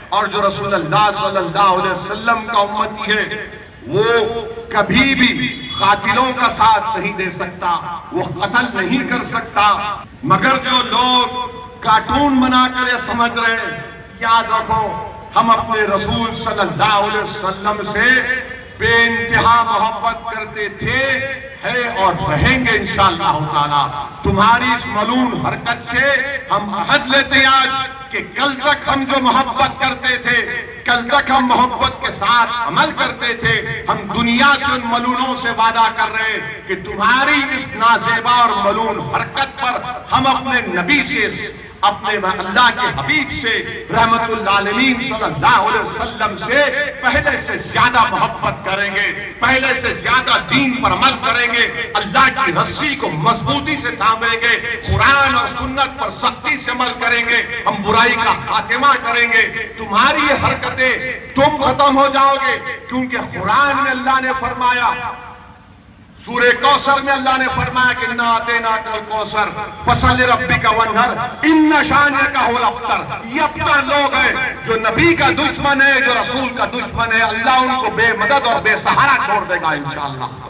اور جو رسول اللہ صلی اللہ علیہ وسلم کا امتی ہے وہ کبھی بھی قاتلوں کا ساتھ نہیں دے سکتا، وہ قتل نہیں کر سکتا۔ مگر جو لوگ کارٹون بنا کر یہ سمجھ رہے ہیں، یاد رکھو ہم اپنے رسول صلی اللہ علیہ وسلم سے بے انتہا محبت کرتے تھے، ہے اور رہیں گے انشاءاللہ تعالی۔ تمہاری اس ملعون حرکت سے ہم عہد لیتے ہیں آج کہ کل تک ہم جو محبت کرتے تھے، کل تک ہم محبت کے ساتھ عمل کرتے تھے، ہم دنیا سے ان ملعونوں سے وعدہ کر رہے ہیں کہ تمہاری اس نازیبا اور ملعون حرکت پر ہم اپنے نبی سے، اپنے اللہ کے حبیب سے، رحمت العالمین صلی اللہ علیہ وسلم سے پہلے سے زیادہ محبت کریں گے، پہلے سے زیادہ دین پر عمل کریں گے، اللہ کی رسی کو مضبوطی سے تھامیں گے، قرآن اور سنت پر سختی سے عمل کریں گے، ہم برائی کا خاتمہ کریں گے۔ تمہاری یہ حرکتیں تم ختم ہو جاؤ گے، کیونکہ قرآن میں اللہ نے فرمایا، سورہ کوثر میں اللہ نے فرمایا کہ اِنَّا أَعْطَيْنَاكَ الْكَوْثَرَ فَصَلِّ لِرَبِّكَ وَانْحَرْ إِنَّ شَانِئَكَ هُوَ الْأَبْتَرُ۔ یہ ابتر لوگ ہیں جو نبی کا دشمن ہے، جو رسول کا دشمن ہے، اللہ ان کو بے مدد اور بے سہارا چھوڑ دے گا انشاءاللہ۔